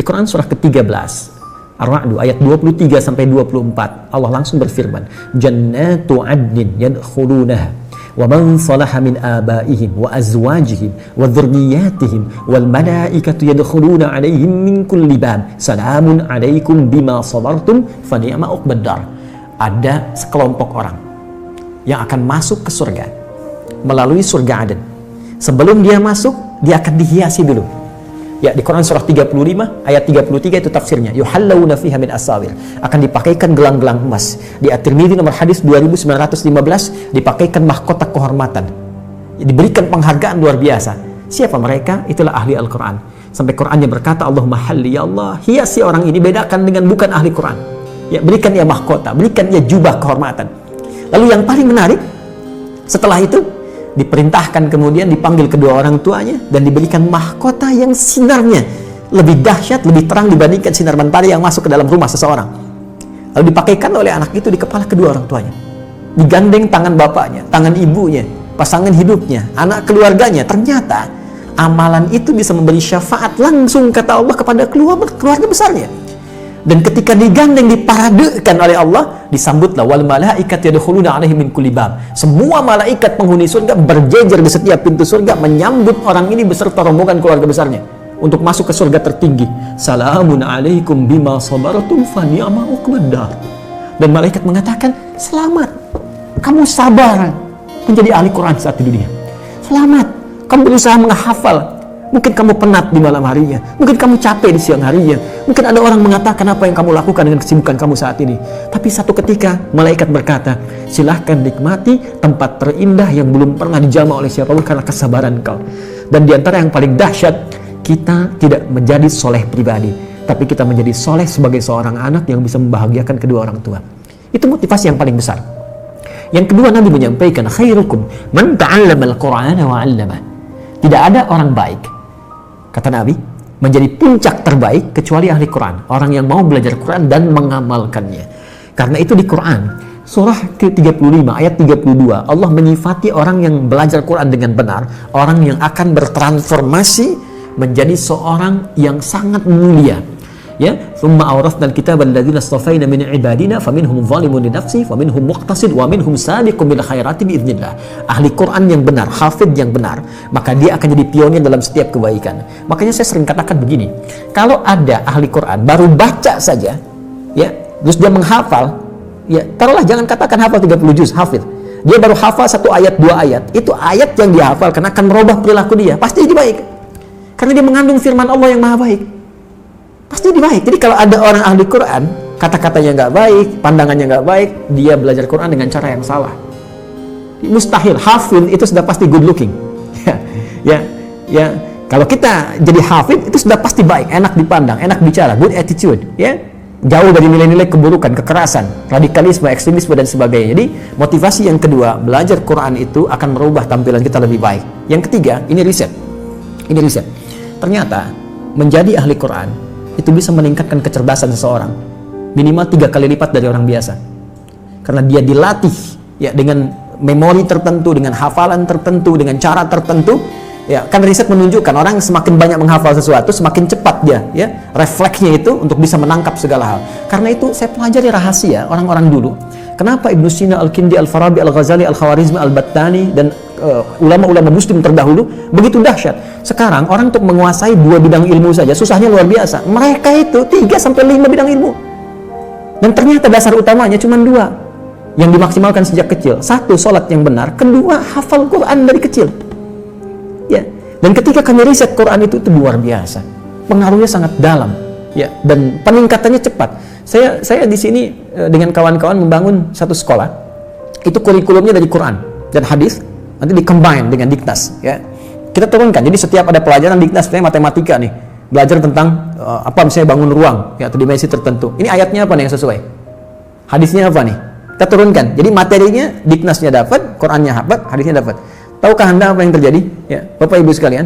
Di Quran surah ke-13 Ar-Ra'd ayat 23 sampai 24 Allah langsung berfirman, jannatu adnin yadkhulunaha wa man salaha min abaihim wa azwajihim wa dhurriyyatihim wal malaikatu yadkhuluna alaihim min kulli bab salamun alaikum bima sabartum fa ni'ma uqbaddar. Ada sekelompok orang yang akan masuk ke surga melalui surga Aden. Sebelum dia masuk, dia akan dihiasi dulu. Ya, di Quran surah 35 ayat 33 itu tafsirnya, yuhallawna fiha min asawir, akan dipakaikan gelang-gelang emas. Di At-Tirmidzi nomor hadis 2915 dipakaikan mahkota kehormatan, diberikan penghargaan luar biasa. Siapa mereka? Itulah ahli Al-Quran. Sampai Qurannya berkata, Allahumma halli, ya Allah, hiasi orang ini, bedakan dengan bukan ahli Quran. Ya, berikan ia mahkota, berikan ia jubah kehormatan. Lalu yang paling menarik, setelah itu diperintahkan kemudian dipanggil kedua orang tuanya dan diberikan mahkota yang sinarnya lebih dahsyat, lebih terang dibandingkan sinar mentari yang masuk ke dalam rumah seseorang. Lalu dipakaikan oleh anak itu di kepala kedua orang tuanya, digandeng tangan bapaknya, tangan ibunya, pasangan hidupnya, anak keluarganya. Ternyata amalan itu bisa memberi syafaat langsung, kata Allah, kepada keluarga besarnya. Dan ketika digandeng, diparadekan oleh Allah, disambutlah wal malaikat yadkhuluna alaihim min kulli bab. Semua malaikat penghuni surga berjejer di setiap pintu surga menyambut orang ini beserta rombongan keluarga besarnya untuk masuk ke surga tertinggi. Salamun alaikum bima sabartum fa ni'ma uqbaddar. Dan malaikat mengatakan, selamat, kamu sabar menjadi ahli Quran saat di dunia. Selamat, kamu berusaha menghafal. Mungkin kamu penat di malam harinya, mungkin kamu capek di siang harinya, mungkin ada orang mengatakan apa yang kamu lakukan dengan kesibukan kamu saat ini. Tapi satu ketika malaikat berkata, silahkan nikmati tempat terindah yang belum pernah dijamah oleh siapapun karena kesabaran kau. Dan diantara yang paling dahsyat, kita tidak menjadi soleh pribadi, tapi kita menjadi soleh sebagai seorang anak yang bisa membahagiakan kedua orang tua. Itu motivasi yang paling besar. Yang kedua, Nabi menyampaikan, khairukum man ta'allama al-Qur'ana wa 'allamah. Tidak ada orang baik, kata Nabi, menjadi puncak terbaik kecuali ahli Quran, orang yang mau belajar Quran dan mengamalkannya. Karena itu di Quran surah ke-35 ayat 32 Allah menyifati orang yang belajar Quran dengan benar, orang yang akan bertransformasi menjadi seorang yang sangat mulia. Ya, thumma awrathnal kitaba alladzina istafaina min ibadina faminhum zalimun li nafsihi wa minhum muqtasid wa minhum sabiqun bil khairati biidznillah. Ahli Quran yang benar, hafidh yang benar, maka dia akan jadi pionir dalam setiap kebaikan. Makanya saya sering katakan begini, kalau ada ahli Quran baru baca saja, ya, terus dia menghafal, ya, taruhlah jangan katakan hafal 30 juz, hafidh. Dia baru hafal 1 ayat, 2 ayat. Itu ayat yang dia hafal karena akan merubah perilaku dia. Pasti jadi baik. Karena dia mengandung firman Allah yang maha baik. Pasti jadi baik. Jadi kalau ada orang ahli Quran, kata-katanya nggak baik, pandangannya nggak baik, dia belajar Quran dengan cara yang salah. Mustahil. Hafid itu sudah pasti good looking. Ya. Kalau kita jadi hafid itu sudah pasti baik, enak dipandang, enak bicara, good attitude. Ya, jauh dari nilai-nilai keburukan, kekerasan, radikalisme, ekstremisme dan sebagainya. Jadi motivasi yang kedua, belajar Quran itu akan merubah tampilan kita lebih baik. Yang ketiga, ini riset. Ternyata menjadi ahli Quran itu bisa meningkatkan kecerdasan seseorang minimal 3 kali lipat dari orang biasa, karena dia dilatih, ya, dengan memori tertentu, dengan hafalan tertentu, dengan cara tertentu. Ya, kan riset menunjukkan orang semakin banyak menghafal sesuatu, semakin cepat dia, ya, refleksnya itu untuk bisa menangkap segala hal. Karena itu saya pelajari rahasia orang-orang dulu. Kenapa Ibnu Sina, Al-Kindi, Al-Farabi, Al-Ghazali, Al-Khawarizmi, Al-Battani dan ulama-ulama muslim terdahulu begitu dahsyat. Sekarang orang untuk menguasai 2 bidang ilmu saja susahnya luar biasa. Mereka itu 3-5 bidang ilmu. Dan ternyata dasar utamanya cuma 2 yang dimaksimalkan sejak kecil. 1, sholat yang benar. 2, hafal Quran dari kecil. Ya. Dan ketika kami riset Quran itu luar biasa. Pengaruhnya sangat dalam. Ya, dan peningkatannya cepat. Saya di sini dengan kawan-kawan membangun satu sekolah. Itu kurikulumnya dari Quran dan hadis, nanti di-combine dengan Diknas, ya. Kita turunkan. Jadi setiap ada pelajaran Diknas, misalnya matematika nih, belajar tentang apa misalnya bangun ruang, ya, atau dimensi tertentu. Ini ayatnya apa nih yang sesuai? Hadisnya apa nih? Kita turunkan. Jadi materinya Diknasnya dapat, Qurannya dapat, hadisnya dapat. Tahukah Anda apa yang terjadi? Ya, Bapak Ibu sekalian,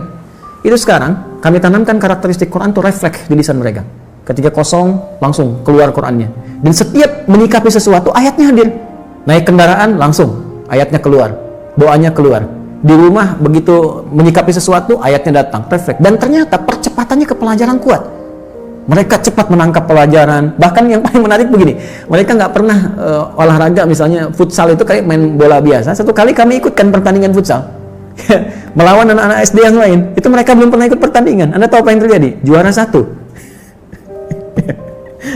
itu sekarang kami tanamkan karakteristik Quran itu refleks di lisan mereka. Ketika kosong, langsung keluar Qurannya. Dan setiap menyikapi sesuatu, ayatnya hadir. Naik kendaraan, langsung ayatnya keluar, doanya keluar. Di rumah, begitu menyikapi sesuatu, ayatnya datang, refleks. Dan ternyata percepatannya ke pelajaran kuat. Mereka cepat menangkap pelajaran. Bahkan yang paling menarik begini, mereka nggak pernah olahraga, misalnya futsal itu kayak main bola biasa. Satu kali kami ikutkan pertandingan futsal melawan anak-anak SD yang lain. Itu mereka belum pernah ikut pertandingan. Anda tahu apa yang terjadi? Juara 1.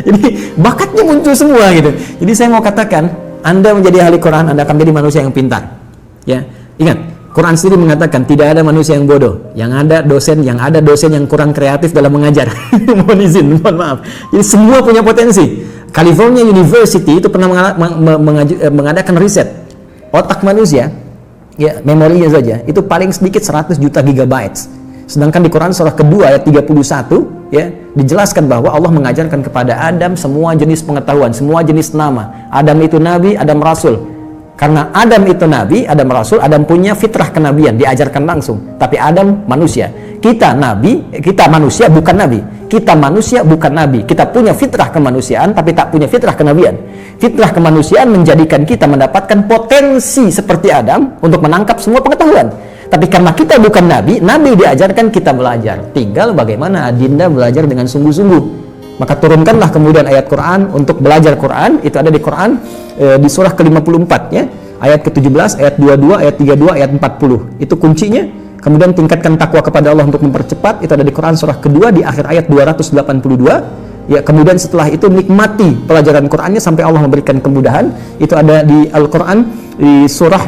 Jadi bakatnya muncul semua gitu. Jadi saya mau katakan, Anda menjadi ahli Quran, Anda akan menjadi manusia yang pintar. Ya, ingat. Quran sendiri mengatakan tidak ada manusia yang bodoh, yang ada dosen yang kurang kreatif dalam mengajar. mohon maaf. Jadi semua punya potensi. California University itu pernah mengadakan riset otak manusia, ya memorinya saja itu paling sedikit 100 juta gigabytes. Sedangkan di Quran surah kedua ayat 31 ya dijelaskan bahwa Allah mengajarkan kepada Adam semua jenis pengetahuan, semua jenis nama. Adam itu nabi, Adam rasul. Karena Adam itu nabi, Adam rasul, Adam punya fitrah kenabian, diajarkan langsung. Tapi Adam manusia. Kita nabi, kita manusia bukan nabi. Kita manusia bukan nabi. Kita punya fitrah kemanusiaan tapi tak punya fitrah kenabian. Fitrah kemanusiaan menjadikan kita mendapatkan potensi seperti Adam untuk menangkap semua pengetahuan. Tapi karena kita bukan nabi, nabi diajarkan kita belajar. Tinggal bagaimana Adinda belajar dengan sungguh-sungguh. Maka turunkanlah kemudian ayat Quran untuk belajar Quran. Itu ada di Quran di surah ke-54 ya, ayat ke-17, ayat 22, ayat 32, ayat 40. Itu kuncinya. Kemudian tingkatkan takwa kepada Allah untuk mempercepat. Itu ada di Quran surah kedua di akhir ayat 282. Ya, kemudian setelah itu nikmati pelajaran Qurannya sampai Allah memberikan kemudahan. Itu ada di Al-Quran di surah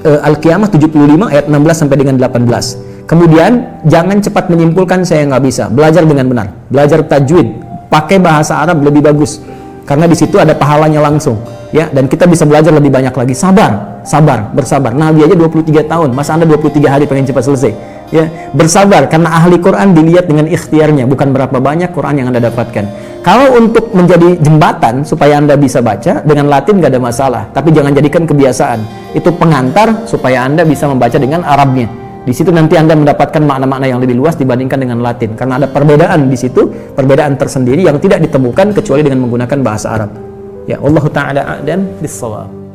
Al-Qiyamah 75 ayat 16 sampai dengan 18. Kemudian jangan cepat menyimpulkan saya nggak bisa. Belajar dengan benar. Belajar tajwid. Pakai bahasa Arab lebih bagus. Karena di situ ada pahalanya langsung. Ya, dan kita bisa belajar lebih banyak lagi. Sabar, bersabar. Nabi aja 23 tahun. Masa Anda 23 hari pengen cepat selesai? Ya, bersabar karena ahli Quran dilihat dengan ikhtiarnya, bukan berapa banyak Quran yang Anda dapatkan. Kalau untuk menjadi jembatan supaya Anda bisa baca dengan Latin nggak ada masalah, tapi jangan jadikan kebiasaan. Itu pengantar supaya Anda bisa membaca dengan Arabnya. Di situ nanti Anda mendapatkan makna-makna yang lebih luas dibandingkan dengan Latin, karena ada perbedaan di situ, perbedaan tersendiri yang tidak ditemukan kecuali dengan menggunakan bahasa Arab. Ya, Allahu ta'ala a'lam bis-shawab.